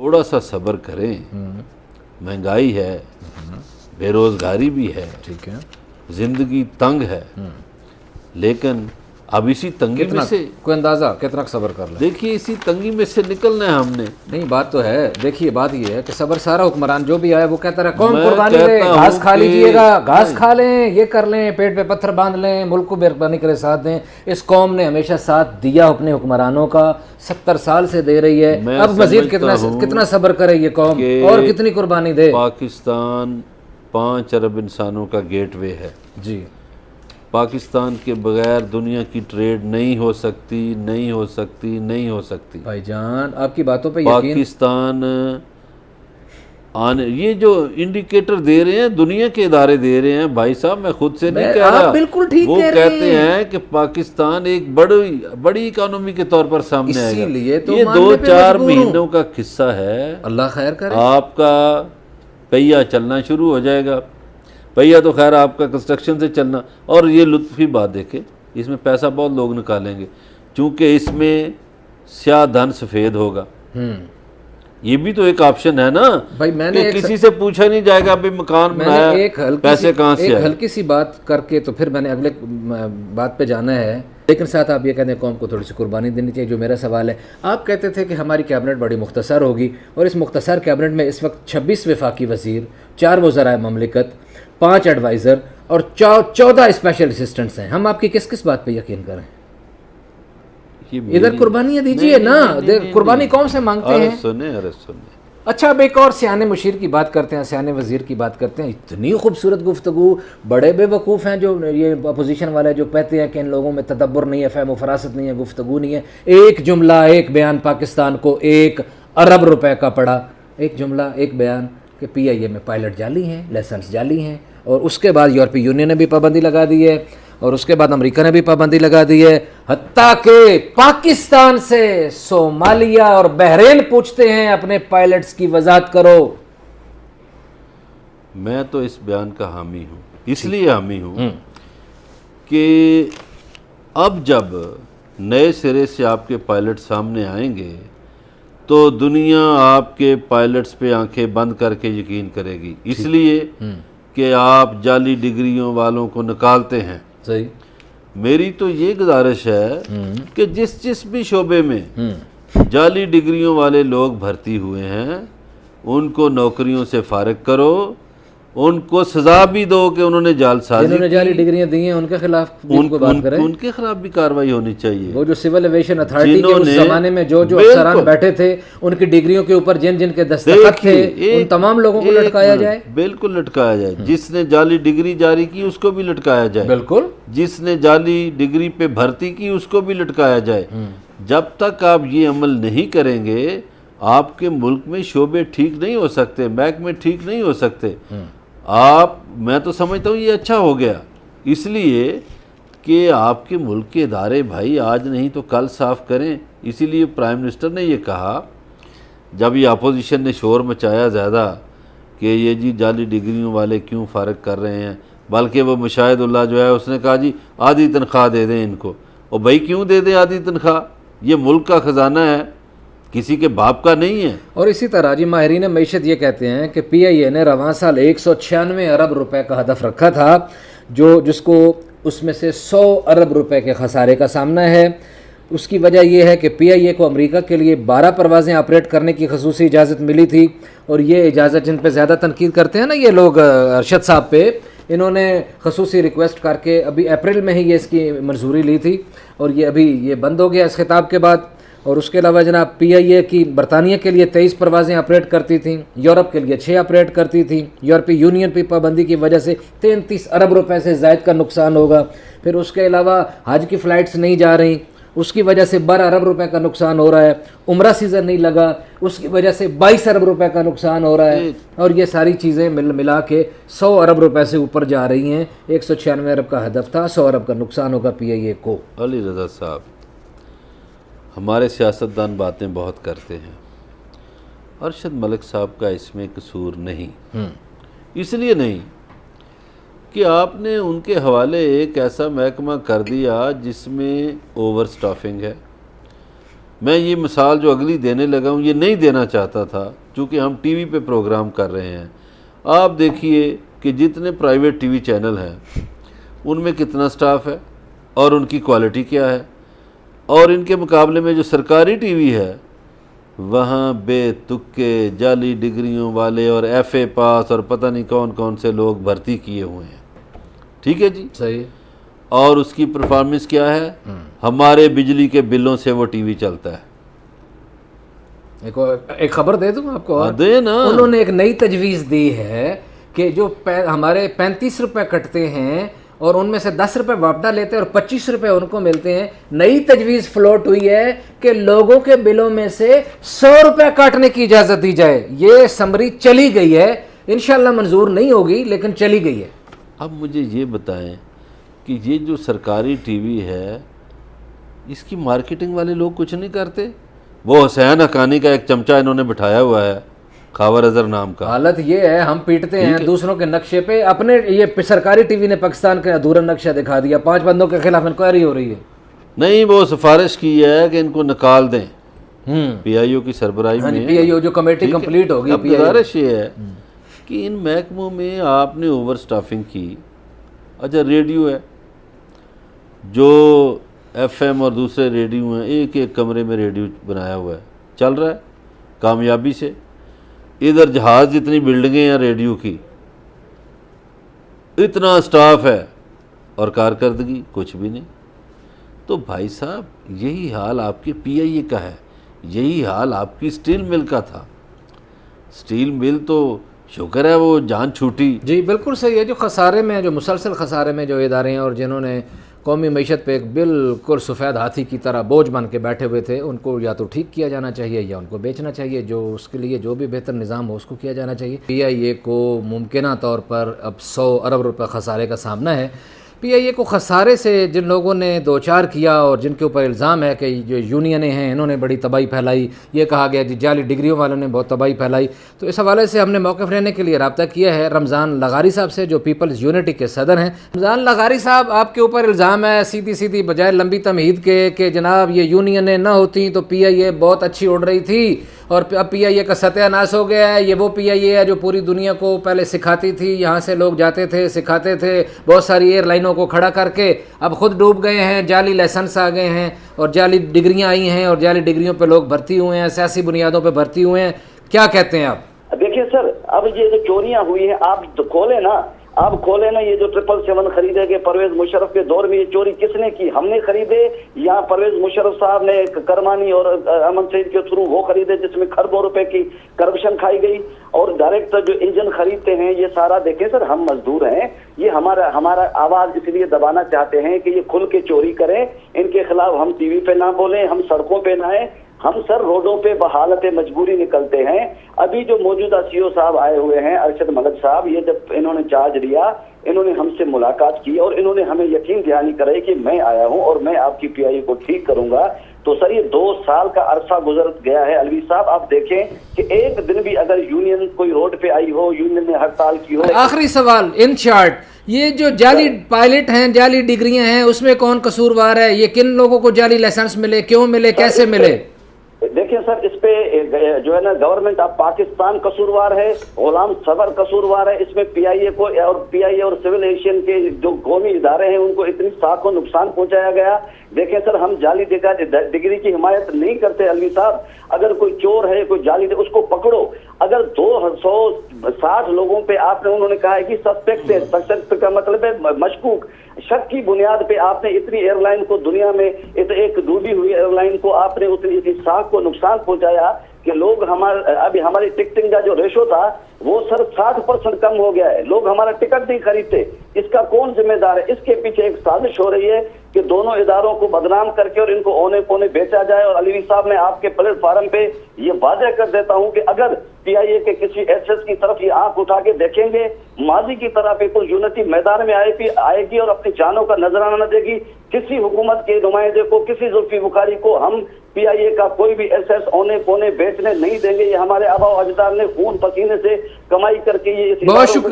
थोड़ा सा सब्र करें। महंगाई है, बेरोजगारी भी है, ठीक है, जिंदगी तंग है, लेकिन अब इसी तंगी में से कोई अंदाजा कितना सब्र कर ले। देखिए, इसी तंगी में से निकलना है हमने। नहीं, बात तो है। देखिए, बात ये है कि सब्र सारा हुक्मरान जो भी आए वो कहता रहा कौन मैं कुर्बानी दे, कहता घास हूं खा कि- लीजिएगा, घास खा लें, ये कर लें, पेट पे पत्थर बांध लें, मुल्क को बेरबानी करे साथ दें। इस कौम ने हमेशा साथ दिया अपने हुक्मरानों का, 70 साल से दे रही है। मैं अब मजीद समझता हूं कितना सब्र करे ये कौम कि और कितनी कुर्बानी दे। पाकिस्तान 5 अरब इंसानों का गेटवे है जी, पाकिस्तान के बगैर दुनिया की ट्रेड नहीं हो सकती, नहीं हो सकती, नहीं हो सकती। भाईजान आपकी बातों पे यकीन। पाकिस्तान आने, ये जो इंडिकेटर दे रहे हैं दुनिया के इदारे दे रहे हैं भाई साहब, मैं खुद से नहीं कह आप रहा, बिल्कुल ठीक वो कह रहे कहते हैं कि पाकिस्तान एक बड़ी इकोनॉमी के तौर पर सामने आएगा। इसीलिए तो ये मानने पे 2-4 मजबूर हूं। महीनों का किस्सा है। अल्लाह खैर करे। आपका पहिया चलना शुरू हो जाएगा। पहिया तो खैर आपका कंस्ट्रक्शन से चलना। और ये लुत्फ की बात देखें, इसमें पैसा बहुत लोग निकालेंगे, चूंकि इसमें स्याह धन सफ़ेद होगा। ये भी तो एक ऑप्शन है ना भाई, मैंने कि किसी से पूछा नहीं जाएगा भाई मकान बनाया, पैसे कहाँ से आए। हल्की सी बात करके तो फिर मैंने अगले बात पे जाना है। लेकिन साथ आप ये कहते हैं कौम को थोड़ी सी कुर्बानी देनी चाहिए। जो मेरा सवाल है, आप कहते थे कि हमारी कैबिनेट बड़ी मुख्तसर होगी, और इस मुख्तसर कैबिनेट में इस वक्त 26 वफाकी वजीर, 4 वज़राए ममलिकत, 5 एडवाइज़र और 14 स्पेशल असिस्टेंट्स हैं। हम आपकी किस किस बात पे यकीन करें? इधर कुर्बानियाँ दीजिए ना, कुर्बानी कौन से मांगते हैं? अरे सुने। अच्छा, अब एक और सियाने मुशीर की बात करते हैं, सियाने वजीर की बात करते हैं। इतनी खूबसूरत गुफ्तगू, बड़े बेवकूफ़ हैं जो ये अपोजिशन वाले जो कहते हैं कि इन लोगों में तदब्बर नहीं है, फ़हम फरासत नहीं है, गुफ्तगू नहीं है। एक जुमला, एक बयान पाकिस्तान को 1 अरब रुपए का पड़ा। एक जुमला, एक बयान कि PIA में पायलट जाली हैं, लाइसेंस जाली हैं। और उसके बाद यूरोपीय यूनियन ने भी पाबंदी लगा दी है, और उसके बाद अमेरिका ने भी पाबंदी लगा दी है। हत्ता के पाकिस्तान से सोमालिया और बहरीन पूछते हैं अपने पायलट्स की वजाहत करो। मैं तो इस बयान का हामी हूँ, इसलिए हामी हूँ कि अब जब नए सिरे से आपके पायलट सामने आएंगे तो दुनिया आपके पायलट्स पे आंखें बंद करके यकीन करेगी, इसलिए कि आप जाली डिग्रियों वालों को निकालते हैं। सही। मेरी तो ये गुजारिश है कि जिस भी शोबे में जाली डिग्रियों वाले लोग भर्ती हुए हैं उनको नौकरियों से फारिग करो, उनको सजा भी दो कि उन्होंने जालसाजी, जिन्होंने जाली डिग्रियां दी हैं उनके खिलाफ बात करें। उनके खिलाफ भी कार्रवाई होनी चाहिए। वो जो सिविल एविएशन अथॉरिटी के उस जमाने में जो अफसरान बैठे थे, उनकी डिग्रियों के ऊपर जिन जिन के दस्तखत थे, उन तमाम लोगों को लटकाया जाए। बिल्कुल लटकाया जाए। जिसने जाली डिग्री जारी की उसको भी लटकाया जाए। बिल्कुल। जिसने जाली डिग्री पे भर्ती की उसको भी लटकाया जाए। जब तक आप ये अमल नहीं करेंगे आपके मुल्क में शोबे ठीक नहीं हो सकते, महकमे ठीक नहीं हो सकते। मैं तो समझता हूँ ये अच्छा हो गया, इसलिए कि आपके मुल्क के इदारे भाई आज नहीं तो कल साफ करें। इसीलिए प्राइम मिनिस्टर ने ये कहा, जब ये अपोजिशन ने शोर मचाया ज़्यादा कि ये जी जाली डिग्रियों वाले क्यों फारिग कर रहे हैं, बल्कि वो मुशाहिदुल्लाह जो है उसने कहा जी आधी तनख्वाह दे दें इनको। और भाई क्यों दे दें आधी तनख्वाह? ये मुल्क का ख़जाना है, किसी के बाप का नहीं है। और इसी तरह जी माहिरीन मईशत ये कहते हैं कि PIA ने रवां साल 196 अरब रुपए का हदफ रखा था, जिसको उसमें से 100 अरब रुपए के खसारे का सामना है। उसकी वजह यह है कि PIA को अमेरिका के लिए 12 परवाज़ें ऑपरेट करने की खसूसी इजाज़त मिली थी, और ये इजाज़त जिन पर ज़्यादा तनकीद करते हैं ना ये लोग अरशद साहब पे, इन्होंने खसूसी रिक्वेस्ट करके अभी अप्रैल में ही ये इसकी मंजूरी ली थी, और ये अभी ये बंद हो गया इस खिताब के बाद। और उसके अलावा जनाब PIA की बरतानिया के लिए 23 परवाज़ें ऑपरेट करती थी, यूरोप के लिए 6 ऑपरेट करती थी। यूरोपीय यूनियन पे पाबंदी की वजह से 33 अरब रुपए से ज़ायद का नुकसान होगा। फिर उसके अलावा हज की फ़्लाइट्स नहीं जा रही, उसकी वजह से 12 अरब रुपए का नुकसान हो रहा है। उम्रा सीज़न नहीं लगा, उसकी वजह से 22 अरब रुपए का नुकसान हो रहा है। और ये सारी चीज़ें मिला के 100 अरब रुपए से ऊपर जा रही हैं। 196 अरब का हदफ था, 100 अरब का नुकसान होगा PIA को। अली रज़ा साहब, हमारे सियासतदान बातें बहुत करते हैं, अरशद मलिक साहब का इसमें कसूर नहीं। इसलिए नहीं कि आपने उनके हवाले एक ऐसा महकमा कर दिया जिसमें ओवर स्टाफिंग है, मैं ये मिसाल जो अगली देने लगा हूँ ये नहीं देना चाहता था, क्योंकि हम टीवी पे प्रोग्राम कर रहे हैं। आप देखिए कि जितने प्राइवेट टीवी चैनल हैं उनमें कितना स्टाफ है और उनकी क्वालिटी क्या है, और इनके मुकाबले में जो सरकारी टीवी है वहाँ बेतुके जाली डिग्रियों वाले और FA पास और पता नहीं कौन कौन से लोग भर्ती किए हुए हैं। ठीक है जी, सही। और उसकी परफॉर्मेंस क्या है? हमारे बिजली के बिलों से वो टीवी चलता है। एक खबर दे दूं आपको और? दे ना। उन्होंने एक नई तजवीज़ दी है कि जो हमारे 35 रुपए कटते हैं और उनमें से 10 रुपए वापदा लेते हैं और 25 रुपए उनको मिलते हैं। नई तजवीज़ फ्लोट हुई है कि लोगों के बिलों में से 100 रुपए काटने की इजाज़त दी जाए। ये समरी चली गई है, इंशाल्लाह मंजूर नहीं होगी लेकिन चली गई है। अब मुझे ये बताएं कि ये जो सरकारी टीवी है इसकी मार्केटिंग वाले लोग कुछ नहीं करते? वो हुसैन हक्कानी का एक चमचा इन्होंने बिठाया हुआ है, खावर अजहर नाम का। हालत ये है, हम पीटते हैं दूसरों के नक्शे पे, अपने ये सरकारी टीवी ने पाकिस्तान का अधूरा नक्शा दिखा दिया। 5 बंदों के खिलाफ इंक्वायरी हो रही है। नहीं, वो सिफारिश की है कि इनको निकाल दें PIO की सरबराही में। PIO जो कमेटी कंप्लीट होगी, अब गुजारिश ये है कि इन महकमों में आपने ओवर स्टाफिंग की। अच्छा, रेडियो है, जो FM और दूसरे रेडियो हैं, एक एक कमरे में रेडियो बनाया हुआ है, चल रहा है कामयाबी से। इधर जहाज़ जितनी बिल्डिंगें हैं रेडियो की, इतना स्टाफ है और कारकर्दगी कुछ भी नहीं। तो भाई साहब, यही हाल आपके PIA का है, यही हाल आपकी स्टील मिल का था। स्टील मिल तो शुक्र है वो जान छूटी। जी बिल्कुल सही है। जो खसारे में, जो मुसलसल खसारे में जो इदारे हैं और जिन्होंने कौमी मईशत पे एक बिल्कुल सफ़ेद हाथी की तरह बोझ बन के बैठे हुए थे, उनको या तो ठीक किया जाना चाहिए या उनको बेचना चाहिए। जो उसके लिए जो भी बेहतर निज़ाम हो उसको किया जाना चाहिए। PIA को मुमकिना तौर पर अब 100 अरब रुपये खसारे का सामना है। PIA को खसारे से जिन लोगों ने दो चार किया और जिनके ऊपर इल्ज़ाम है कि जो यूनियनें हैं इन्होंने बड़ी तबाही फैलाई, ये कहा गया जी जाली डिग्रियों वालों ने बहुत तबाही फैलाई, तो इस हवाले से हमने मौक़िफ़ रहने के लिए रब्ता किया है रमज़ान लगारी साहब से, जो पीपल्स यूनिटी के सदर हैं। रमज़ान लगारी साहब, आपके ऊपर इल्ज़ाम है सीधी सीधी बजाय लंबी तमहीद के कि जनाब ये यूनियनें ना होती तो PIA बहुत अच्छी उड़ रही थी और अब PIA का सत्यानाश हो गया है। ये वो PIA है जो पूरी दुनिया को पहले सिखाती थी, यहाँ से लोग जाते थे, सिखाते थे, बहुत सारी एयरलाइनों को खड़ा करके अब खुद डूब गए हैं, जाली लाइसेंस आ गए हैं और जाली डिग्रियां आई हैं और जाली डिग्रियों पे लोग भर्ती हुए हैं, सियासी बुनियादों पे भर्ती हुए हैं। क्या कहते हैं आप? देखिए सर, अब ये जो चोरियां हुई हैं, आप खोले ना, आप खोले ना, ये जो 777 खरीदे गए परवेज मुशर्रफ के दौर में, ये चोरी किसने की? हमने खरीदे या परवेज मुशर्रफ साहब ने करमानी और अमन सईद के थ्रू वो खरीदे जिसमें खरबों रुपए की करप्शन खाई गई? और डायरेक्ट जो इंजन खरीदते हैं ये सारा, देखें सर, हम मजदूर हैं, ये हमारा आवाज इसलिए दबाना चाहते हैं कि ये खुल के चोरी करें, इनके खिलाफ हम टीवी पे ना बोलें, हम सड़कों पे ना आए, हम सर रोडों पे बहालत मजबूरी निकलते हैं। अभी जो मौजूदा CO साहब आए हुए हैं, अरशद मलिक साहब, ये जब इन्होंने चार्ज लिया, इन्होंने हमसे मुलाकात की और इन्होंने हमें यकीन दिलानी कराई कि मैं आया हूं और मैं आपकी PIA को ठीक करूंगा। तो सर ये 2 साल का अरसा गुजर गया है। अलवी साहब, आप देखें कि एक दिन भी अगर यूनियन कोई रोड पे आई हो, यूनियन ने हड़ताल की हो। आखिरी सवाल, इन शॉर्ट, ये जो जाली पायलट हैं, जाली डिग्रियां हैं, उसमें कौन कसूरवार है? ये किन लोगों को जाली लाइसेंस मिले, क्यों मिले, कैसे मिले? देखिए सर, इस पे जो है ना गवर्नमेंट ऑफ पाकिस्तान कसूरवार है, गुलाम सबर कसूरवार है। इसमें PIA और सिविल एविएशन के जो कौमी इदारे हैं उनको इतनी साख को नुकसान पहुंचाया गया। देखें सर, हम जाली डिग्री की हिमायत नहीं करते। अलवी साहब, अगर कोई चोर है, कोई जाली दे, उसको पकड़ो। अगर 260 लोगों पे आपने, उन्होंने कहा है कि सस्पेक्ट है, सस्पेक्ट का मतलब है मशकूक, शक की बुनियाद पे आपने इतनी एयरलाइन को दुनिया में, एक डूबी हुई एयरलाइन को आपने उतनी साख को नुकसान पहुंचाया कि लोग अभी हमारी टिकटिंग का जो रेशो था वो सर 60% कम हो गया है। लोग हमारा टिकट नहीं खरीदते। इसका कौन जिम्मेदार है? इसके पीछे एक साजिश हो रही है कि दोनों इदारों को बदनाम करके और इनको औने पौने बेचा जाए। और अलवी साहब, मैं आपके प्लेटफार्म पे ये वादा कर देता हूं कि अगर PIA के किसी SS की तरफ ये आंख उठा के देखेंगे, माजी की तरह पीपल्स यूनिटी मैदान में आएगी और अपनी जानों का नजराना न देगी। किसी हुकूमत के नुमाइंदे को, किसी जुल्फी बुखारी को हम PIA का कोई भी SS औने पौने बेचने नहीं देंगे। ये हमारे आबा अजदाद ने खून पसीने से कमाई करके ये बहुत शुक्रिया।